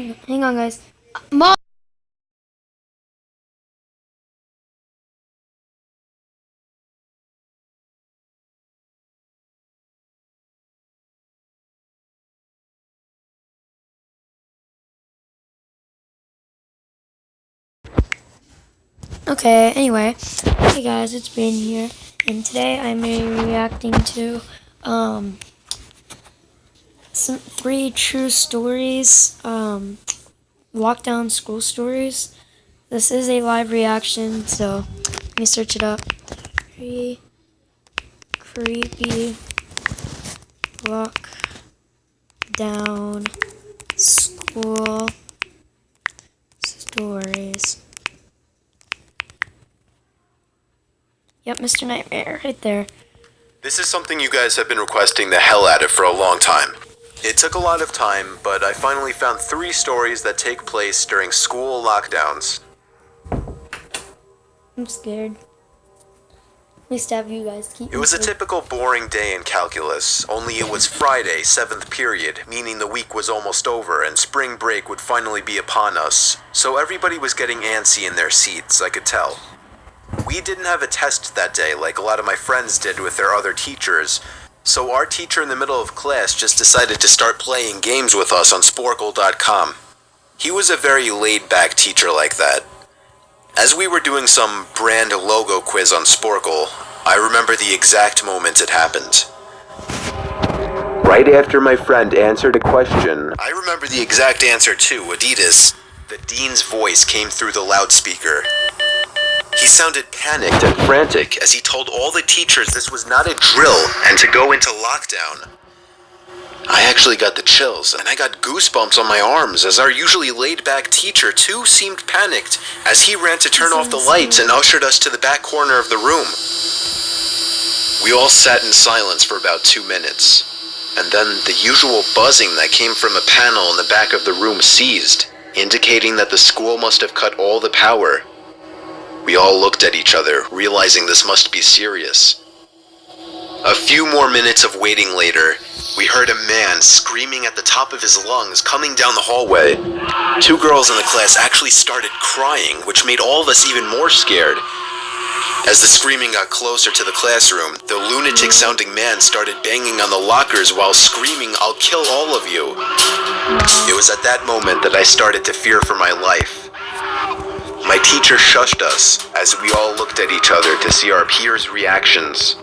Hang on, guys. Mom. Okay, anyway. Hey guys, it's Ben here. And today I'm reacting to some 3 true stories, lockdown school stories. This is a live reaction, so let me search it up. 3 creepy lockdown school stories. Yep, Mr. Nightmare, right there. This is something you guys have been requesting the hell out of for a long time. It took a lot of time, but I finally found 3 stories that take place during school lockdowns. I'm scared. At least have you guys keep. It was a typical boring day in calculus, only it was Friday, 7th period, meaning the week was almost over and spring break would finally be upon us. So everybody was getting antsy in their seats, I could tell. We didn't have a test that day like a lot of my friends did with their other teachers, so our teacher in the middle of class just decided to start playing games with us on Sporkle.com. He was a very laid-back teacher like that. As we were doing some brand logo quiz on Sporkle, I remember the exact moment it happened. Right after my friend answered a question, I remember the exact answer too, Adidas. The dean's voice came through the loudspeaker. He sounded panicked and frantic as he told all the teachers this was not a drill and to go into lockdown. I actually got the chills, and I got goosebumps on my arms as our usually laid-back teacher too seemed panicked as he ran to turn off the lights and ushered us to the back corner of the room. We all sat in silence for about 2 minutes, and then the usual buzzing that came from a panel in the back of the room ceased, indicating that the school must have cut all the power. We all looked at each other, realizing this must be serious. A few more minutes of waiting later, we heard a man screaming at the top of his lungs coming down the hallway. 2 girls in the class actually started crying, which made all of us even more scared. As the screaming got closer to the classroom, the lunatic-sounding man started banging on the lockers while screaming, "I'll kill all of you." It was at that moment that I started to fear for my life. My teacher shushed us as we all looked at each other to see our peers' reactions.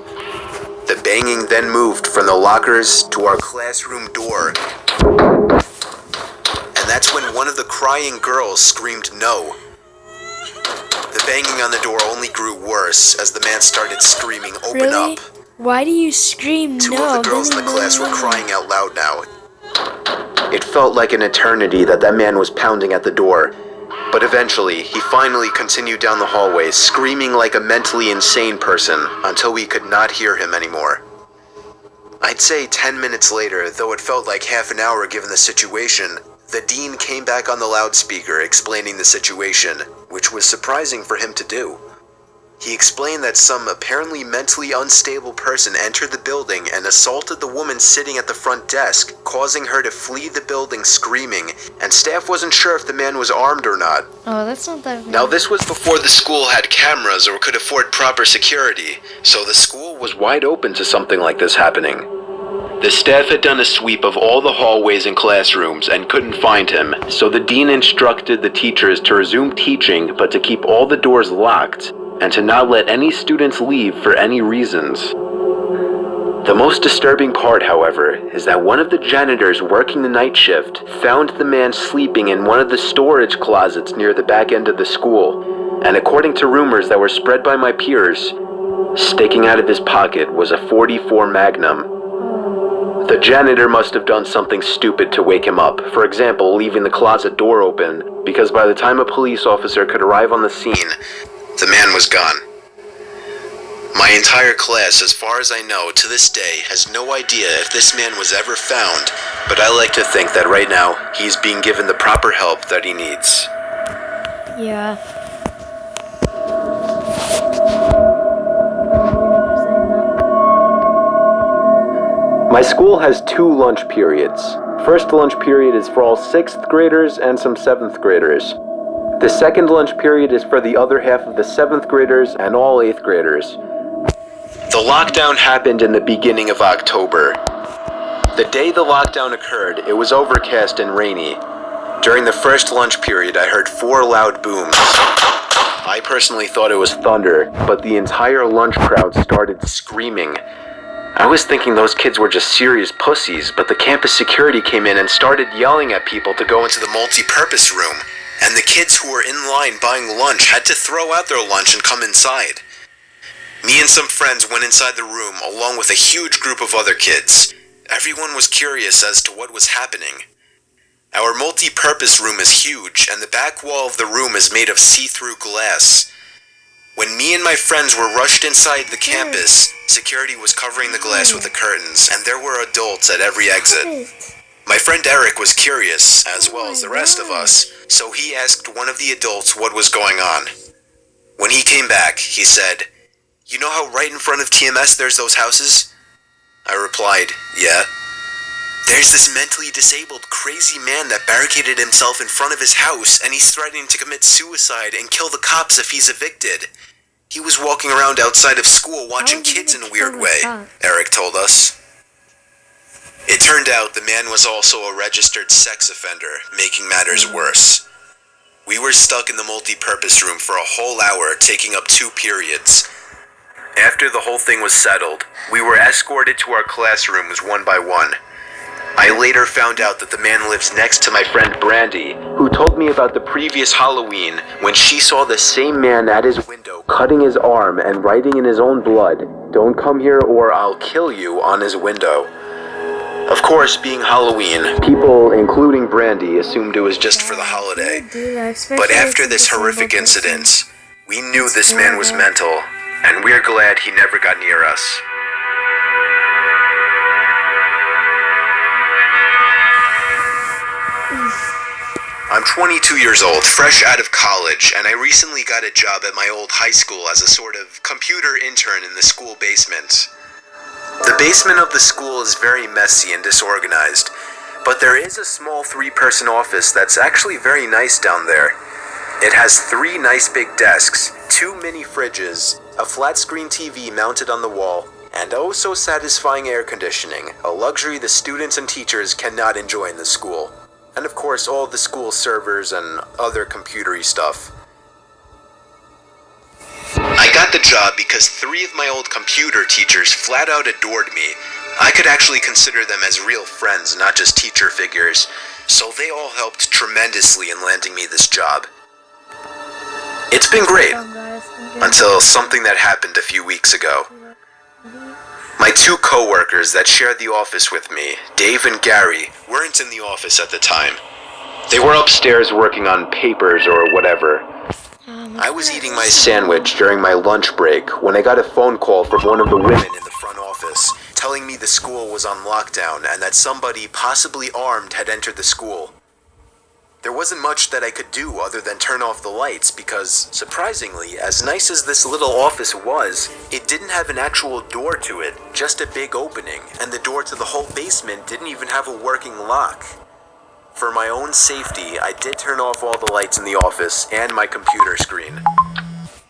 The banging then moved from the lockers to our classroom door. And that's when one of the crying girls screamed no. The banging on the door only grew worse as the man started screaming, "Open Really? up." Why do you scream 2 no? of the girls in the class were No. crying out loud now. It felt like an eternity that man was pounding at the door. But eventually, he finally continued down the hallway, screaming like a mentally insane person until we could not hear him anymore. I'd say 10 minutes later, though it felt like half an hour given the situation, the dean came back on the loudspeaker explaining the situation, which was surprising for him to do. He explained that some apparently mentally unstable person entered the building and assaulted the woman sitting at the front desk, causing her to flee the building screaming, and staff wasn't sure if the man was armed or not. Oh, that's not that bad. Now this was before the school had cameras or could afford proper security, so the school was wide open to something like this happening. The staff had done a sweep of all the hallways and classrooms and couldn't find him, so the dean instructed the teachers to resume teaching but to keep all the doors locked and to not let any students leave for any reasons. The most disturbing part, however, is that one of the janitors working the night shift found the man sleeping in one of the storage closets near the back end of the school, and according to rumors that were spread by my peers, sticking out of his pocket was a .44 Magnum. The janitor must have done something stupid to wake him up, for example, leaving the closet door open, because by the time a police officer could arrive on the scene, the man was gone. My entire class, as far as I know, to this day, has no idea if this man was ever found, but I like to think that right now, he's being given the proper help that he needs. Yeah. My school has 2 lunch periods. First lunch period is for all 6th graders and some 7th graders. The second lunch period is for the other half of the 7th graders and all 8th graders. The lockdown happened in the beginning of October. The day the lockdown occurred, it was overcast and rainy. During the first lunch period, I heard 4 loud booms. I personally thought it was thunder, but the entire lunch crowd started screaming. I was thinking those kids were just serious pussies, but the campus security came in and started yelling at people to go into the multi-purpose room, and the kids who were in line buying lunch had to throw out their lunch and come inside. Me and some friends went inside the room along with a huge group of other kids. Everyone was curious as to what was happening. Our multi-purpose room is huge, and the back wall of the room is made of see-through glass. When me and my friends were rushed inside the campus, security was covering the glass with the curtains, and there were adults at every exit. My friend Eric was curious, as well as the rest of us, so he asked one of the adults what was going on. When he came back, he said, "You know how right in front of TMS there's those houses?" I replied, "Yeah." "There's this mentally disabled, crazy man that barricaded himself in front of his house, and he's threatening to commit suicide and kill the cops if he's evicted. He was walking around outside of school watching kids in a weird way," Eric told us. It turned out the man was also a registered sex offender, making matters worse. We were stuck in the multi-purpose room for a whole hour, taking up 2 periods. After the whole thing was settled, we were escorted to our classrooms one by one. I later found out that the man lives next to my friend Brandy, who told me about the previous Halloween when she saw the same man at his window cutting his arm and writing in his own blood, "Don't come here or I'll kill you," on his window. Of course, being Halloween, people, including Brandy, assumed it was just for the holiday. But after this horrific incident, we knew this man was mental, and we're glad he never got near us. I'm 22 years old, fresh out of college, and I recently got a job at my old high school as a sort of computer intern in the school basement. The basement of the school is very messy and disorganized, but there is a small 3-person office that's actually very nice down there. It has 3 nice big desks, 2 mini fridges, a flat screen TV mounted on the wall, and oh so satisfying air conditioning, a luxury the students and teachers cannot enjoy in the school. And of course all the school servers and other computery stuff. I got the job because 3 of my old computer teachers flat out adored me. I could actually consider them as real friends, not just teacher figures, so they all helped tremendously in landing me this job. It's been great, until something that happened a few weeks ago. My 2 co-workers that shared the office with me, Dave and Gary, weren't in the office at the time. They were upstairs working on papers or whatever. I was eating my sandwich during my lunch break when I got a phone call from one of the women in the front office telling me the school was on lockdown and that somebody, possibly armed, had entered the school. There wasn't much that I could do other than turn off the lights because, surprisingly, as nice as this little office was, it didn't have an actual door to it, just a big opening, and the door to the whole basement didn't even have a working lock. For my own safety, I did turn off all the lights in the office and my computer screen.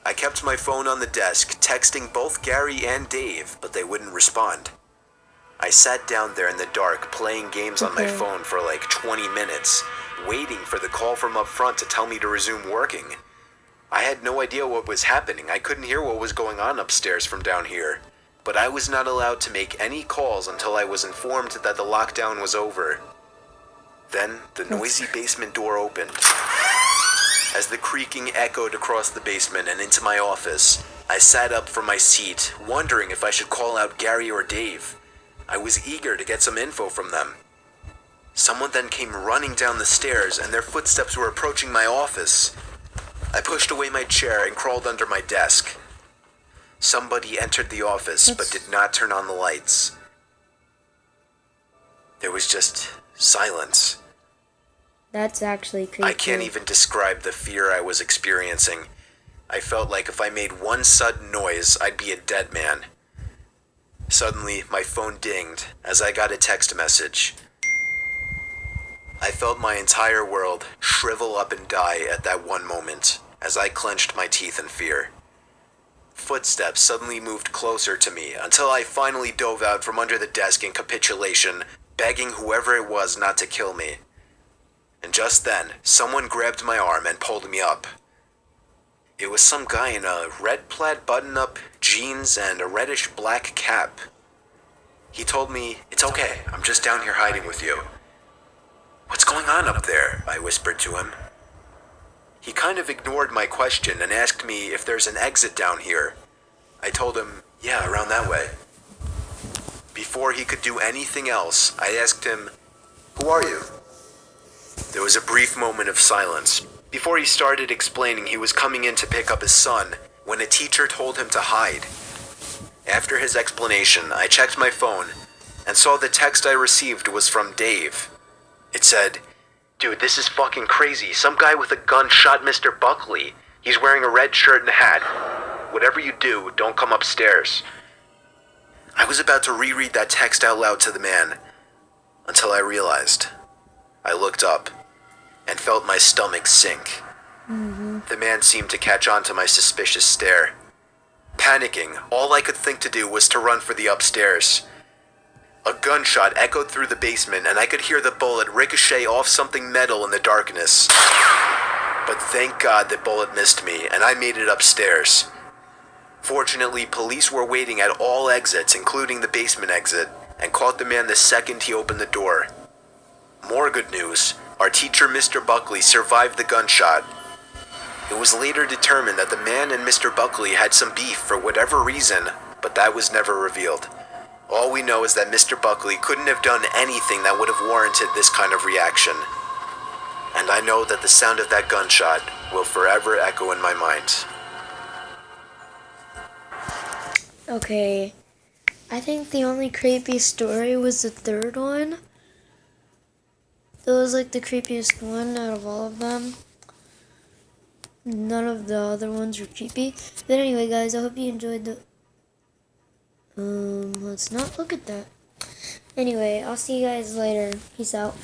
I kept my phone on the desk, texting both Gary and Dave, but they wouldn't respond. I sat down there in the dark, playing games on my phone for like 20 minutes, waiting for the call from up front to tell me to resume working. I had no idea what was happening. I couldn't hear what was going on upstairs from down here. But I was not allowed to make any calls until I was informed that the lockdown was over. Then, the noisy basement door opened. As the creaking echoed across the basement and into my office, I sat up from my seat, wondering if I should call out Gary or Dave. I was eager to get some info from them. Someone then came running down the stairs, and their footsteps were approaching my office. I pushed away my chair and crawled under my desk. Somebody entered the office, but did not turn on the lights. There was just silence. That's actually creepy. I can't even describe the fear I was experiencing. I felt like if I made one sudden noise, I'd be a dead man. Suddenly, my phone dinged as I got a text message. I felt my entire world shrivel up and die at that one moment as I clenched my teeth in fear. Footsteps suddenly moved closer to me until I finally dove out from under the desk in capitulation, begging whoever it was not to kill me. And just then, someone grabbed my arm and pulled me up. It was some guy in a red plaid button-up, jeans, and a reddish-black cap. He told me, "It's okay, I'm just down here hiding with you." "What's going on up there?" I whispered to him. He kind of ignored my question and asked me if there's an exit down here. I told him, "Yeah, around that way." Before he could do anything else, I asked him, "Who are you?" There was a brief moment of silence before he started explaining he was coming in to pick up his son when a teacher told him to hide. After his explanation, I checked my phone and saw the text I received was from Dave. It said, "Dude, this is fucking crazy. Some guy with a gun shot Mr. Buckley. He's wearing a red shirt and a hat. Whatever you do, don't come upstairs." I was about to reread that text out loud to the man until I realized. I looked up and felt my stomach sink. The man seemed to catch on to my suspicious stare. Panicking, all I could think to do was to run for the upstairs. A gunshot echoed through the basement and I could hear the bullet ricochet off something metal in the darkness. But thank God the bullet missed me and I made it upstairs. Fortunately, police were waiting at all exits, including the basement exit, and caught the man the second he opened the door. More good news, our teacher Mr. Buckley survived the gunshot. It was later determined that the man and Mr. Buckley had some beef for whatever reason, but that was never revealed. All we know is that Mr. Buckley couldn't have done anything that would have warranted this kind of reaction. And I know that the sound of that gunshot will forever echo in my mind. Okay, I think the only creepy story was the third one. That was like the creepiest one out of all of them. None of the other ones were creepy. But anyway, guys, I hope you enjoyed the... let's not look at that. Anyway, I'll see you guys later. Peace out.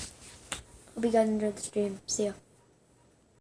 Hope you guys enjoyed the stream. See ya.